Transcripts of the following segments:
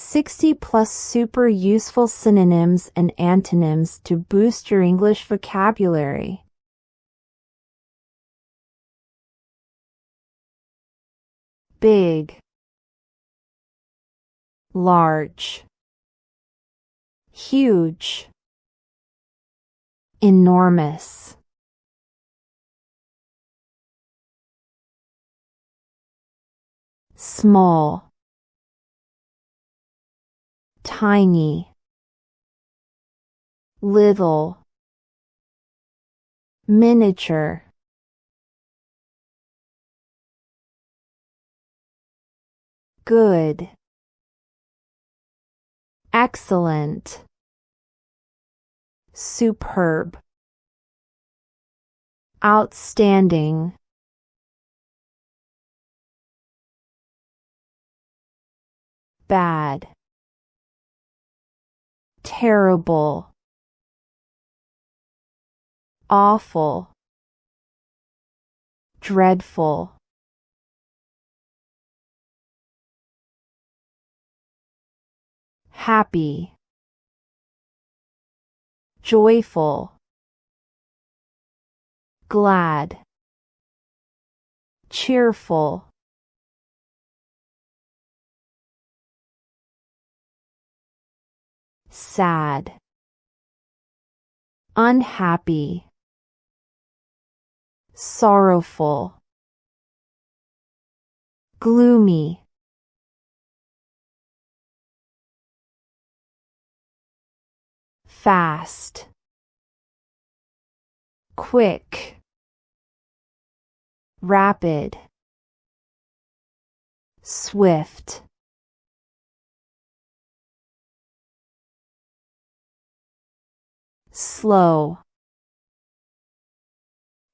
60 plus super useful synonyms and antonyms to boost your English vocabulary. Big, large, huge, enormous. Small, tiny, little, miniature. Good, excellent, superb, outstanding. Bad, terrible, awful, dreadful. Happy, joyful, glad, cheerful. Sad, unhappy, sorrowful, gloomy. Fast, quick, rapid, swift. Slow,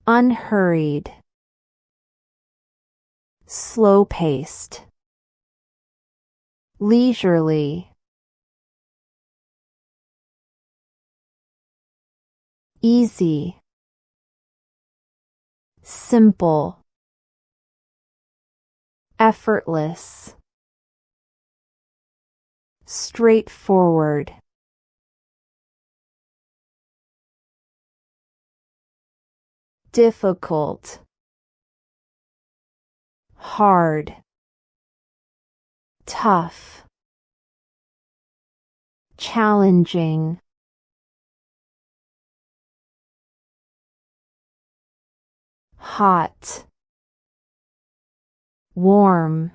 unhurried, slow-paced, leisurely. Easy, simple, effortless, straightforward. Difficult, hard, tough, challenging. Hot, warm,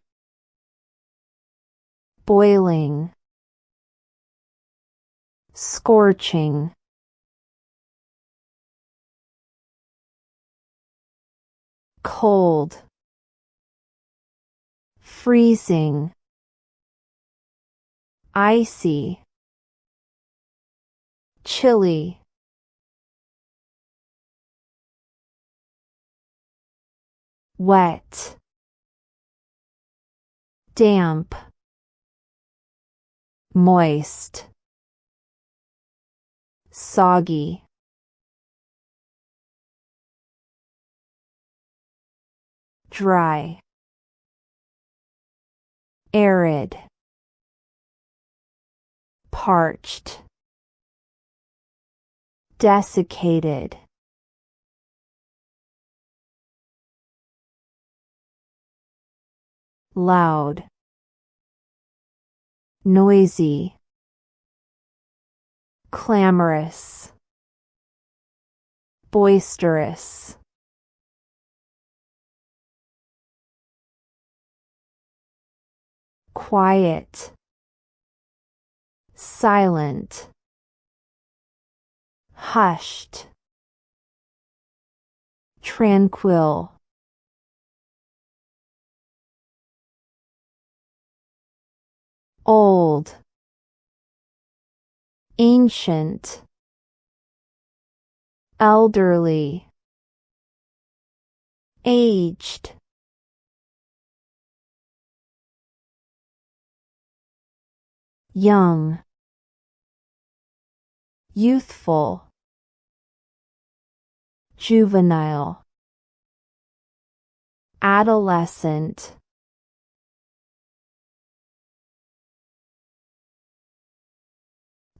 boiling, scorching. Cold, freezing, icy, chilly. Wet, damp, moist, soggy. Dry, arid, parched, desiccated. Loud, noisy, clamorous, boisterous. Quiet, silent, hushed, tranquil. Old, ancient, elderly, aged. Young, youthful, juvenile, adolescent.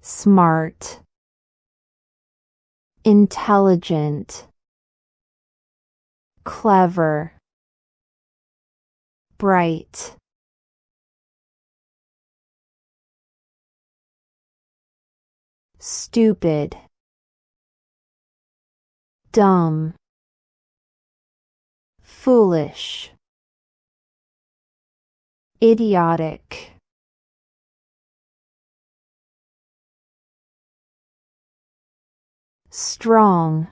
smart, intelligent, clever, bright, stupid, dumb, foolish, idiotic, strong,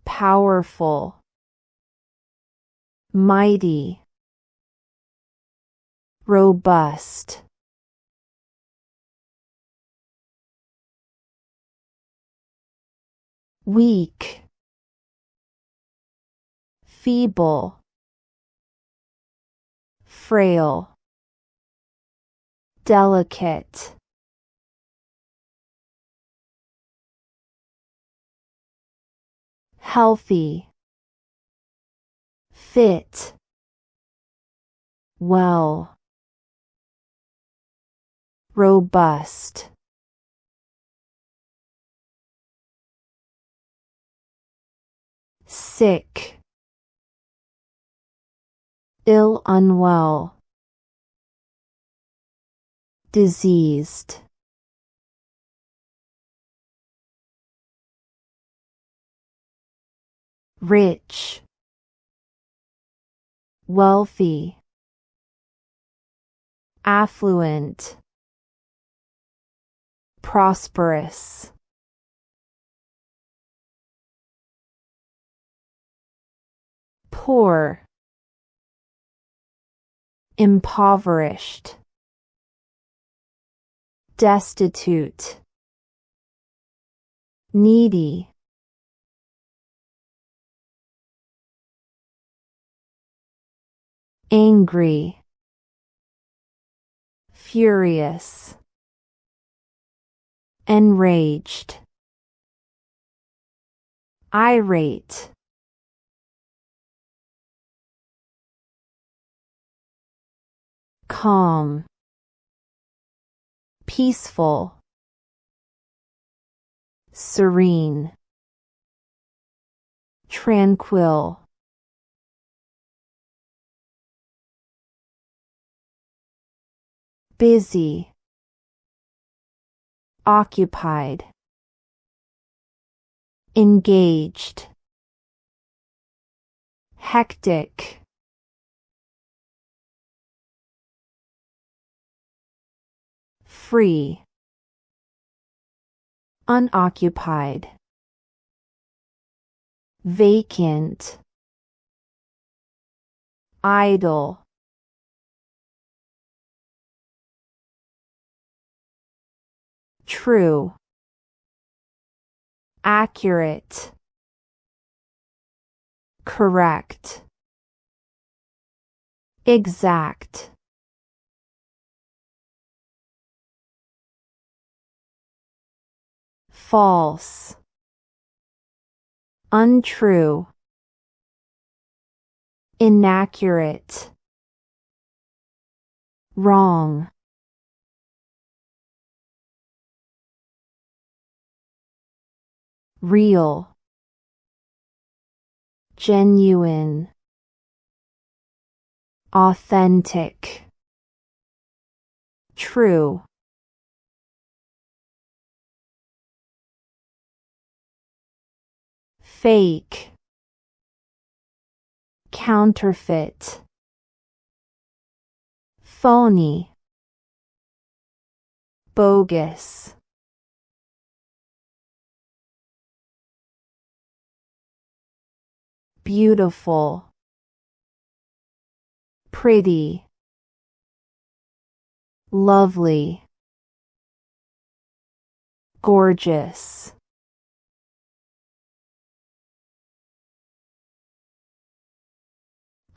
powerful, mighty, robust, weak, feeble, frail, delicate, healthy, fit, well, robust, sick, ill, unwell, diseased, rich, wealthy, affluent, prosperous, poor, impoverished, destitute, needy, angry, furious, enraged, irate, calm, peaceful, serene, tranquil, busy, occupied, engaged, hectic, free, unoccupied, vacant, idle, true, accurate, correct, exact, false, untrue, inaccurate, wrong, real, genuine, authentic, true, fake, counterfeit, phony, bogus, beautiful, pretty, lovely, gorgeous,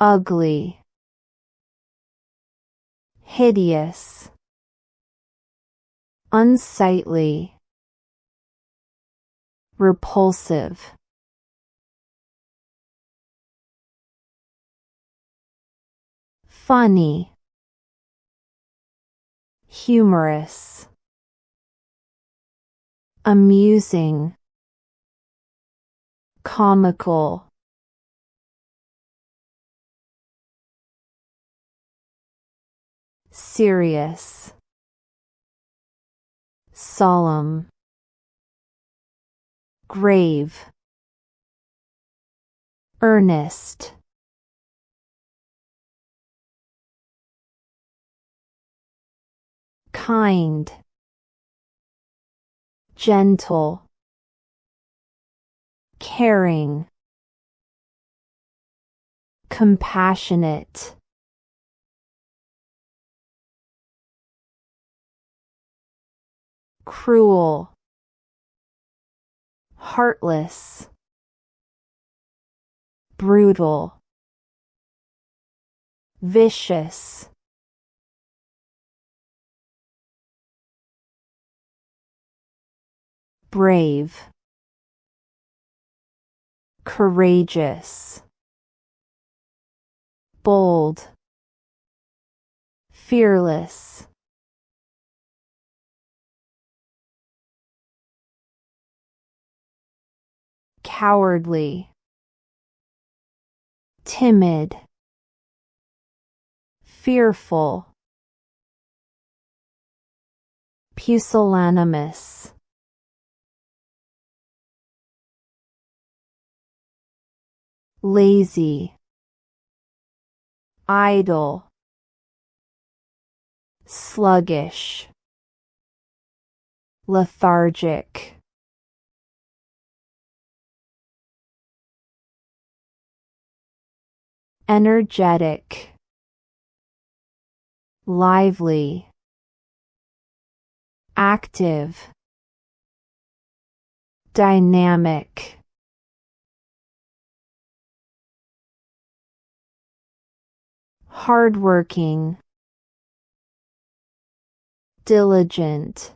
ugly, hideous, unsightly, repulsive, funny, humorous, amusing, comical, serious, solemn, grave, earnest, kind, gentle, caring, compassionate, cruel, heartless, brutal, vicious, brave, courageous, bold, fearless, cowardly, timid, fearful, pusillanimous, lazy, idle, sluggish, lethargic, energetic, lively, active, dynamic, hardworking, diligent,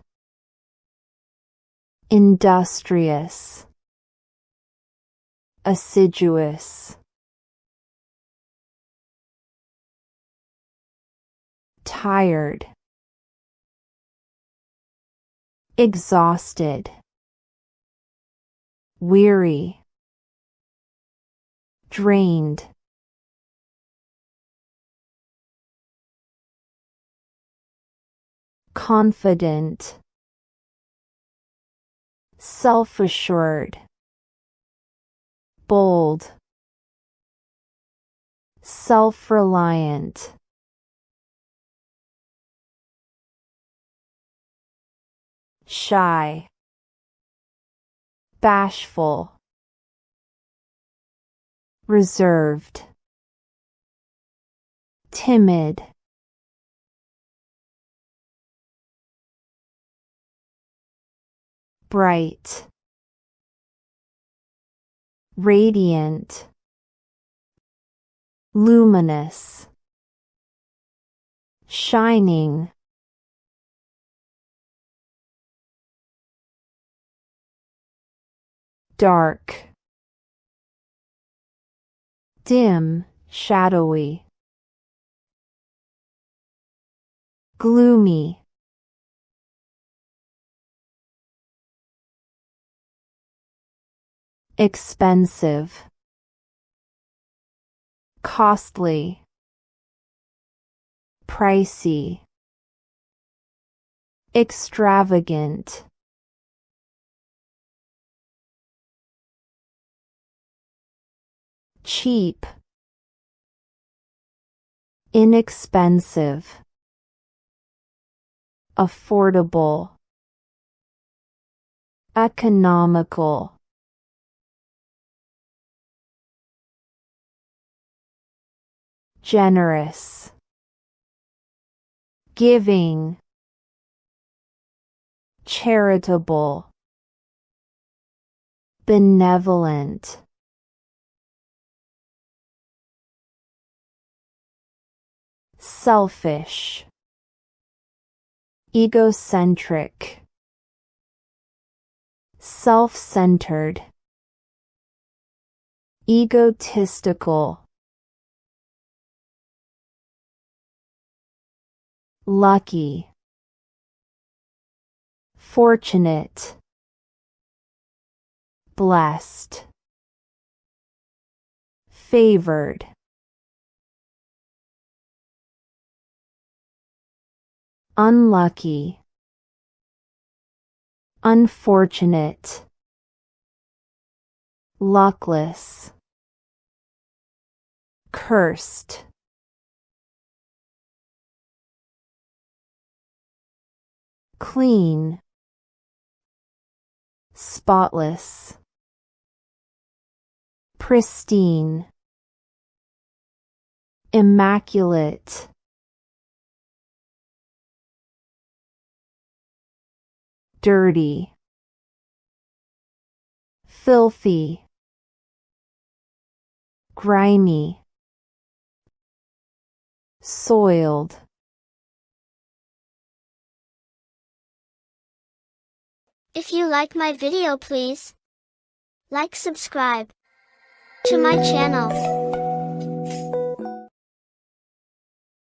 industrious, assiduous, tired, exhausted, weary, drained, confident, self-assured, bold, self-reliant, shy, bashful, reserved, timid, bright, radiant, luminous, shining, dark, dim, shadowy, gloomy, expensive, costly, pricey, extravagant, cheap, inexpensive, affordable, economical, generous, giving, charitable, benevolent, selfish, egocentric, self-centered, egotistical, lucky, fortunate, blessed, favored, unlucky, unfortunate, luckless, cursed, clean, spotless, pristine, immaculate, dirty, filthy, grimy, soiled. If you like my video, please like, subscribe to my channel.